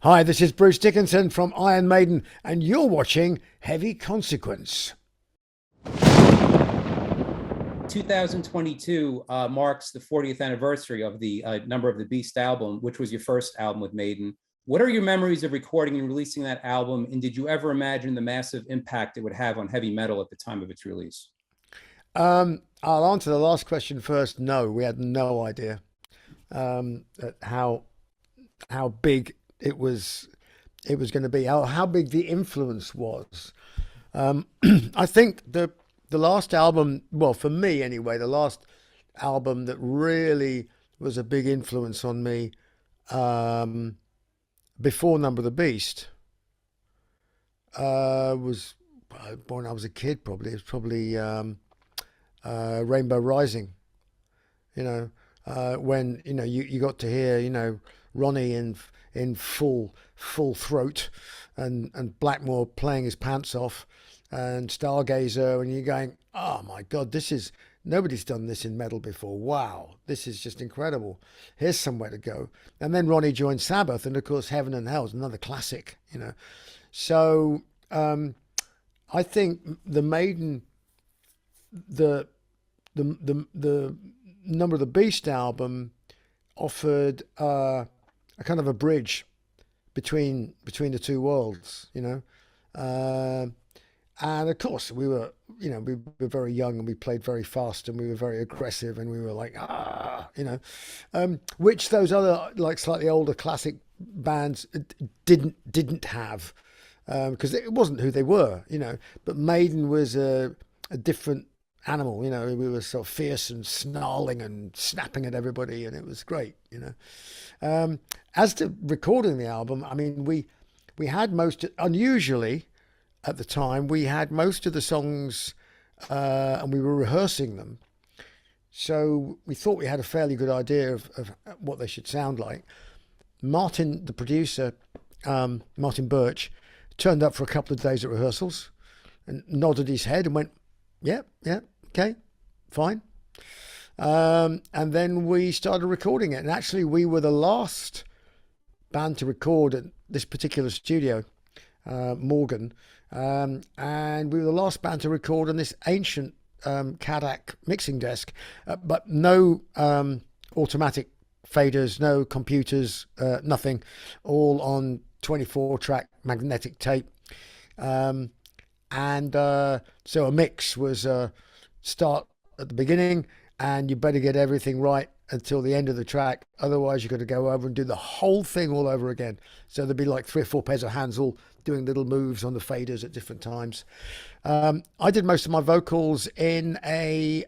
Hi, this is Bruce Dickinson from Iron Maiden, and you're watching Heavy Consequence. 2022 marks the 40th anniversary of the Number of the Beast album, which was your first album with Maiden. What are your memories of recording and releasing that album? And did you ever imagine the massive impact it would have on heavy metal at the time of its release? I'll answer the last question first. No, we had no idea how big it was going to be, how big the influence was. Um, I think the last album, well, for me anyway, the last album that really was a big influence on me um, before Number of the Beast was when I was a kid. Probably it was probably Rainbow Rising. You know, when you got to hear Ronnie in full throat, and Blackmore playing his pants off, and Stargazer, and you're going, oh my God, this is nobody's done this in metal before. Wow, this is just incredible. Here's somewhere to go. And then Ronnie joined Sabbath, and of course Heaven and Hell is another classic. So I think the Maiden, the the Number of the Beast album offered a kind of a bridge between the two worlds. Uh, and of course, we were very young, and we played very fast, and we were very aggressive, and we were like, which those other, like, slightly older classic bands didn't have, because it wasn't who they were. But Maiden was a different animal. We were sort of fierce and snarling and snapping at everybody, and it was great. As to recording the album, I mean, we had unusually at the time, we had most of the songs, and we were rehearsing them. So we thought we had a fairly good idea of what they should sound like. Martin, the producer, Martin Birch, turned up for a couple of days at rehearsals and nodded his head and went, yeah, yeah, okay, fine. And then we started recording it. And actually, we were the last band to record at this particular studio, Morgan. And we were the last band to record on this ancient Kodak mixing desk, but no automatic faders, no computers, nothing, all on 24-track magnetic tape. So a mix was start at the beginning, and you better get everything right until the end of the track. Otherwise, you've got to go over and do the whole thing all over again. So there'd be like 3 or 4 pairs of hands all doing little moves on the faders at different times. I did most of my vocals in a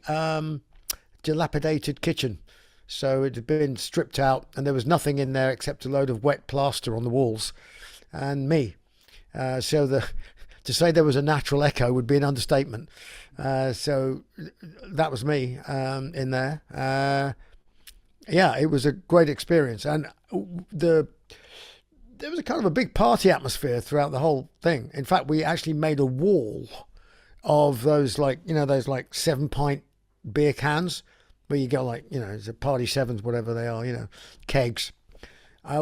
dilapidated kitchen. So it had been stripped out, and there was nothing in there except a load of wet plaster on the walls and me. To say there was a natural echo would be an understatement. So that was me in there. Yeah, it was a great experience, and there was a kind of a big party atmosphere throughout the whole thing. In fact, we actually made a wall of those, those like 7-pint beer cans where you go, like, it's a party sevens, whatever they are, kegs.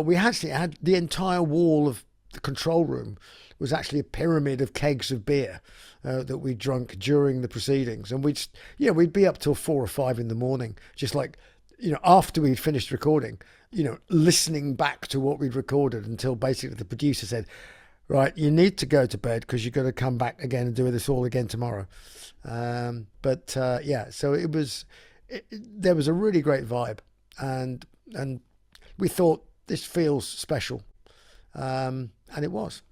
We actually had the entire wall of the control room was actually a pyramid of kegs of beer that we drunk during the proceedings, and we'd be up till 4 or 5 in the morning, just like, after we'd finished recording, listening back to what we'd recorded until basically the producer said, right, you need to go to bed because you've got to come back again and do this all again tomorrow. Yeah, so there was a really great vibe, and we thought, this feels special, and it was.